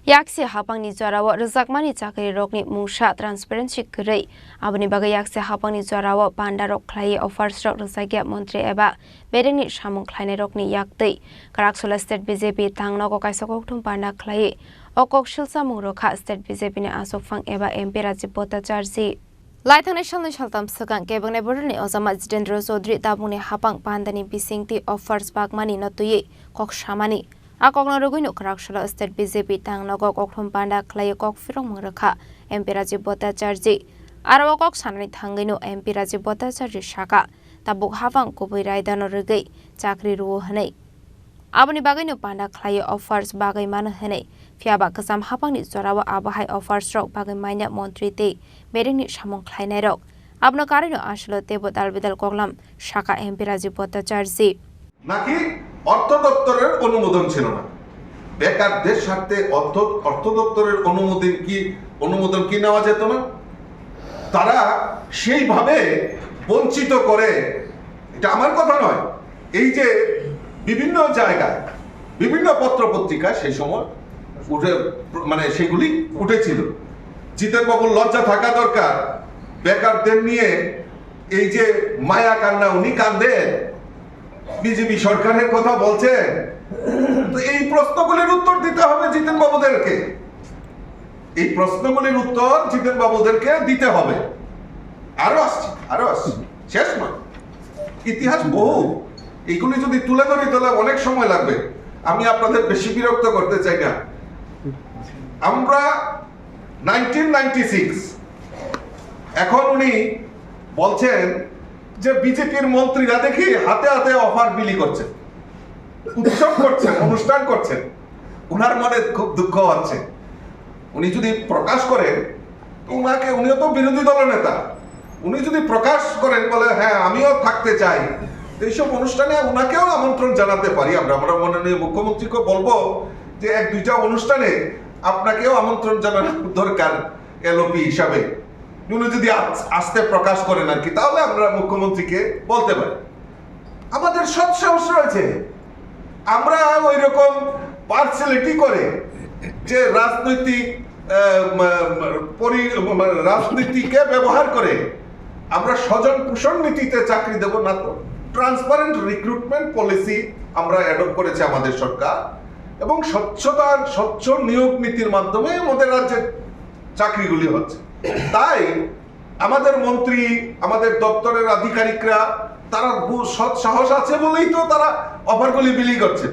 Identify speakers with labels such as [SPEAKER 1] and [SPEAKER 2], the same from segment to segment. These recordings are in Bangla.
[SPEAKER 1] Yaksi hapangni jarawa rezakmani chakri rokni mungsa transparency krai abni baga yaksi hapangni jarawa panda rok khlai offers rok rezagya mantri eba berengni samung khlaine rokni yaktei Karaksola state BJP tangnogo kaisakok thum panda khlai okok shilsa mungrokha state BJP ni asokfang eba MP Rajiv Bhattacharjee Laithang National Shaltam Sagang Kebangne Borni Ozama Jitendra Chaudhary tabungni hapang pandani bisingti offers bagmani natuye kok shamani Akokna rugino Karaksola state BJP tangnogo kokthum panda khlai kok firong mungrakha MP Rajiv Bhattacharjee Arwa kok sanani thangino MP Rajiv Bhattacharjee shaka tabuk hapang kubui raidano rugai chakri ruo hanai Abani bagino panda khlai offers bagai mano hanai Fiaba kasam hapangni jorawa abahai offers rok bagai maina montri te berengni samung khlainai rok abno karino aslo tebo dalbidal koklam shaka MP Rajiv Bhattacharjee
[SPEAKER 2] নাকি অর্থ দপ্তরের অনুমোদন ছিল না বেকারদের স্বার্থে অর্থ দপ্তরের অনুমোদন কি নেওয়া যেত না তারা সেইভাবে বঞ্চিত করে এটা আমার কথা নয় এই যে বিভিন্ন জায়গায় বিভিন্ন পত্রপত্রিকায় সেই সময় উঠে সেগুলি উঠেছিল জিতেন বাবুর লজ্জা থাকা দরকার বেকারদের নিয়ে এই যে মায়া কান্না উনি কাঁদেন বিজেপি সরকারের কথা বলছেন তো এই প্রশ্নগুলির উত্তর দিতে হবে জিতেন বাবুদেরকে এই প্রশ্নগুলির উত্তর জিতেন বাবুদেরকে দিতে হবে আরো আসছে শেষ নয় ইতিহাস বহু এইগুলি যদি তুলে ধরি তাহলে অনেক সময় লাগবে আমি আপনাদের বেশি বিরক্ত করতে চাই না আমরা 1996 এখন উনি বলছেন যে বিজেপির মন্ত্রীরা দেখি হাতে হাতে অফার বিলি করছেন উৎসব করছেন অনুষ্ঠান করছেন ওনার মনে খুব দুঃখ হচ্ছে উনি যদি প্রকাশ করেন উনিও তো বিরোধী দলের নেতা উনি যদি প্রকাশ করেন বলে হ্যাঁ আমিও থাকতে চাই এইসব অনুষ্ঠানে ওনাকেও আমন্ত্রণ জানাতে পারি আমরা মাননীয় মুখ্যমন্ত্রীকে বলবো যে এক দুইটা অনুষ্ঠানে আপনাকেও আমন্ত্রণ জানানো দরকার এলওপি হিসাবে উনি যদি আসতে প্রকাশ করেন আর কি তাহলে আমরা মুখ্যমন্ত্রীকে বলতে পারি আমাদের সৎ সাহস রয়েছে আমরা ওই রকম পার্সিয়ালিটি করে যে রাজনীতিকে ব্যবহার করে আমরা স্বজন পোষণ নীতিতে চাকরি দেব না তো ট্রান্সপারেন্ট রিক্রুটমেন্ট পলিসি আমরা অ্যাডপ্ট করেছে আমাদের সরকার এবং স্বচ্ছ নিয়োগ নীতির মাধ্যমে আমাদের রাজ্যের চাকরিগুলি হচ্ছে তাই আমাদের মন্ত্রী আমাদের দপ্তরের আধিকারিকরা তারা সৎ সাহস আছে বলেই তো তারা অফারগুলি বিলি করছেন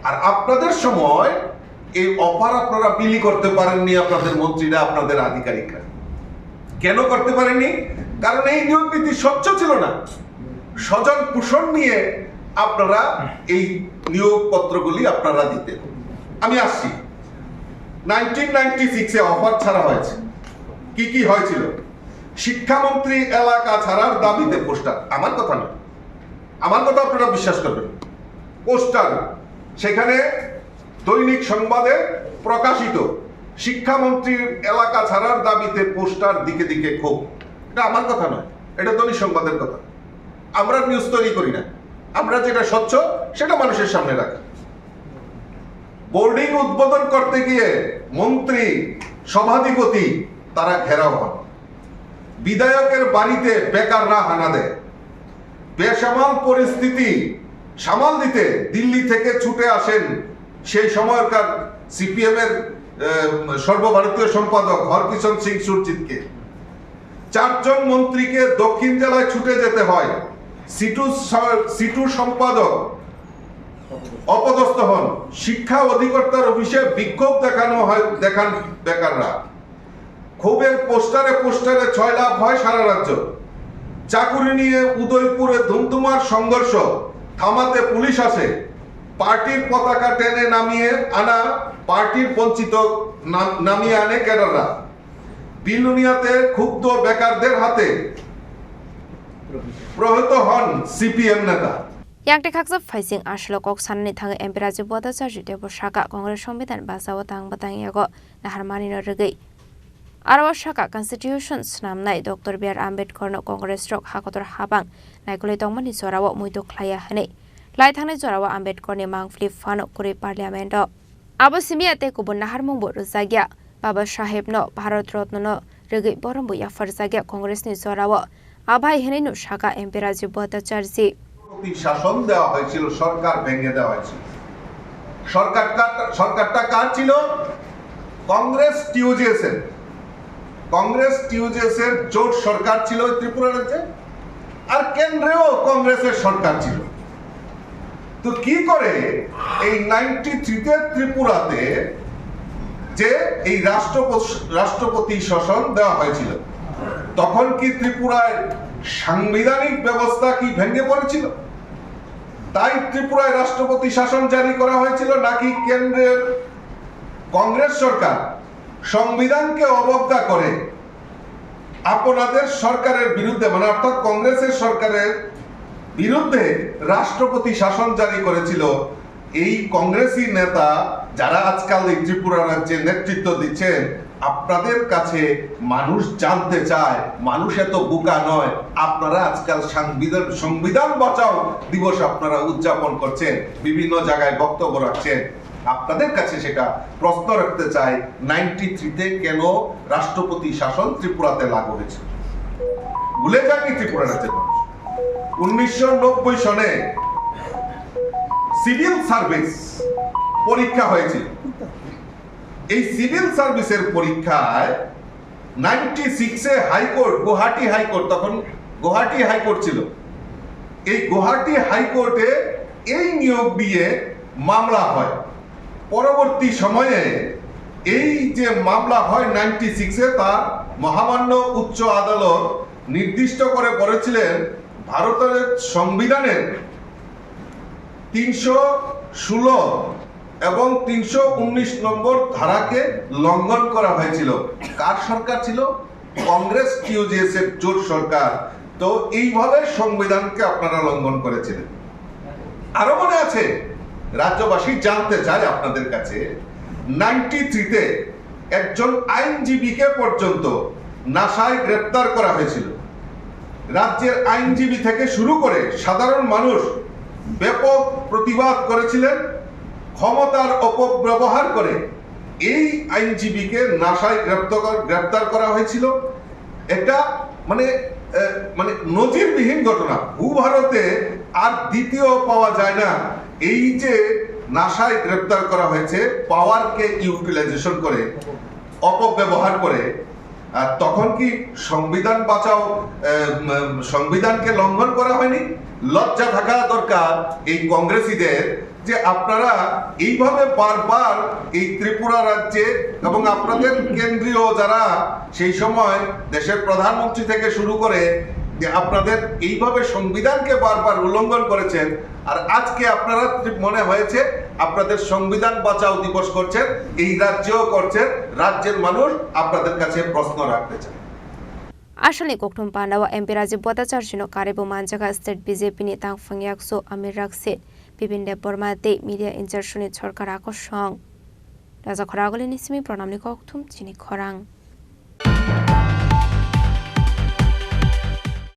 [SPEAKER 2] আর আপনাদের সময় এই অফার আপনারা বিলি করতে পারেননি আপনাদের মন্ত্রীরা আপনাদের আধিকারিকরা কেন করতে পারেননি কারণ এই নিয়োগ নীতি স্বচ্ছ ছিল না স্বজন পোষণ নিয়ে আপনারা এই নিয়োগ পত্রগুলি আপনারা দিতেন আমি আসছি 1996 এ অফার ছাড়া হয়েছে কি হয়েছিল শিক্ষামন্ত্রী এলাকা ছাড়ার দাবিতে পোস্টার আমার কথা নয় আমার কথা আপনারা বিশ্বাস করবেন পোস্টার সেখানে দৈনিক সংবাদে প্রকাশিত শিক্ষামন্ত্রীর এলাকা ছাড়ার দাবিতে পোস্টার দিকে দিকে ক্ষোভ এটা আমার কথা নয় এটা দৈনিক সংবাদের কথা আমরা নিউজ তৈরি করি না আমরা যেটা স্বচ্ছ সেটা মানুষের সামনে রাখি বোর্ডিং উদ্বোধন করতে গিয়ে মন্ত্রী সভাধিপতি তারা ঘেরাও হন বিধায়কের বাড়িতে বেকাররা হানা দেয় বেসামাল পরিস্থিতি সামাল দিতে দিল্লি থেকে ছুটে আসেন সেই সময়কার সিপিএম এর সর্বভারতীয় সম্পাদক হরকিষণ সিং সুরজিৎকে 4 জন মন্ত্রীকে দক্ষিণ জেলায় ছুটে যেতে হয় সিটু সম্পাদক অপদস্থ হন শিক্ষা অধিকর্তার অফিসে বিক্ষোভ দেখান বেকাররা ক্ষোভের পোস্টারে 6 লাখ হয় সারা রাজ্য চাকুরি নিয়ে উদয়পুরে ধুমধুমার সংঘর্ষ থামাতে পুলিশ আসে পার্টির পতাকা টেনে নামিয়ে আনে ক্যাডাররা বিলুনিয়াতে ক্ষুব্ধ বেকারদের হাতে প্রহত হন সিপিএম নেতা
[SPEAKER 1] Yakte khaksa faising ashlo kok sanni thang MP Rajiv Bhattacharjee debo shaka Congress সংবিধান basawa tang batang yago naharmani no rugai Arwa shaka constitution snamnai Dr. B.R. Ambedkar no Congress rok hakotor habang naikole tongmani jorawa muito khlaya hane lai thangni jorawa Ambedkar ni mangfli fano kuri parliament Abo simiate kubun nahar mungbo ruzagya Baba Sahib no Bharat Ratna no regi borombo ya farzagya Congress ni zorawo Abhay henenu shaka MP Rajiv Bhattacharya
[SPEAKER 2] শাসন দেওয়া হয়েছিল সরকার ভেঙে দেওয়া হয়েছিল সরকারটা কার ছিল কংগ্রেস টিউজেস এর জোট সরকার ছিল ত্রিপুরা রাজ্যে আর কেন্দ্রেও কংগ্রেসের সরকার ছিল তো কি করে এই 93 তে ত্রিপুরাতে যে এই রাষ্ট্রপতি শাসন দেওয়া হয়েছিল তখন কি ত্রিপুরায় সাংবিধানিক ব্যবস্থা কি ভেঙে পড়েছিল তাই ত্রিপুরায় রাষ্ট্রপতি শাসন জারি করা হয়েছিল নাকি কেন্দ্রের কংগ্রেস সরকার সংবিধানকে অবজ্ঞা করে আপনাদের সরকারের বিরুদ্ধে মানে অর্থাৎ কংগ্রেসের সরকারের বিরুদ্ধে রাষ্ট্রপতি শাসন জারি করেছিল এই কংগ্রেসী নেতা যারা আজকাল এই ত্রিপুরা রাজ্যে নেতৃত্ব দিচ্ছেন আপনাদের কাছে মানুষ জানতে চায় মানুষ এত বোকা নয় আপনারা আজকাল সংবিধান বাঁচাও দিবস আপনারা উদযাপন করছেন বিভিন্ন জায়গায় বক্তব্য রাখছেন আপনাদের কাছে সেটা প্রশ্ন রাখতে চাই 93 তে কেন রাষ্ট্রপতি শাসন ত্রিপুরাতে লাগু হয়েছে ভুলে যায়নি ত্রিপুরা রাজ্যের মানুষ 1990 সনে সিভিল সার্ভিস পরীক্ষা হয়েছিল এই সিভিল সার্ভিসের পরীক্ষায় 96 এ হাইকোর্ট গুয়াহাটি হাইকোর্ট তখন গুয়াহাটি হাইকোর্ট ছিল এই গুয়াহাটি হাইকোর্টে এই নিয়োগ দিয়ে মামলা হয় পরবর্তী সময়ে এই যে মামলা হয় 96 এ তার মহামান্য উচ্চ আদালত নির্দিষ্ট করে বলেছিলেন ভারতের সংবিধানের 316 এবং 319 নম্বর ধারাকে লঙ্ঘন করা হয়েছিল কার সরকার ছিল কংগ্রেস টিউজেএস এর জোট সরকার তো এইভাবে সংবিধানকে আপনারা লঙ্ঘন করেছিলেন আরো মনে আছে রাজ্যবাসী জানতে চায় আপনাদের কাছে 93 তে একজন আইনজীবীকে পর্যন্ত নাসায় গ্রেফতার করা হয়েছিল রাজ্যের আইনজীবী থেকে শুরু করে সাধারণ মানুষ ব্যাপক প্রতিবাদ করেছিলেন ক্ষমতার অপব্যবহার করে এই আইনজীবীকে নাসায় গ্রেফতার করা হয়েছিল এটা মানে নজিরবিহীন ঘটনা ভারতে আর দ্বিতীয় পাওয়া যায় না এই যে নাসায় গ্রেফতার করা হয়েছে পাওয়ারকে ইউটিলাইজেশন করে অপব্যবহার করে আর তখন কি সংবিধান বাঁচাও সংবিধানকে লঙ্ঘন করা হয়নি লজ্জা থাকা দরকার এই কংগ্রেসীদের যে আপনারা এইভাবে বারবার এই ত্রিপুরা রাজ্যে এবং আপনাদের কেন্দ্রীয় যারা সেই সময় দেশের প্রধানমন্ত্রী থেকে শুরু করে যে আপনাদের এইভাবে সংবিধানকে বারবার উল্লঙ্ঘন করেছেন আর আজকে আপনারা মনে হয়েছে আপনাদের সংবিধান বাঁচাও দিবস করছেন এই রাজ্যেও করছেন রাজ্যের মানুষ আপনাদের কাছে প্রশ্ন রাখতে চায়
[SPEAKER 1] Ashalni kokthum pandawa MP Rajiv Bhattacharya no Karibu Manjaga State BJP ni tang fangyakso Amir Raksit Bibinde Burma de media insertioni sorkar akoshong Raja Khoragoli nisimi pranamni kokthum chini khorang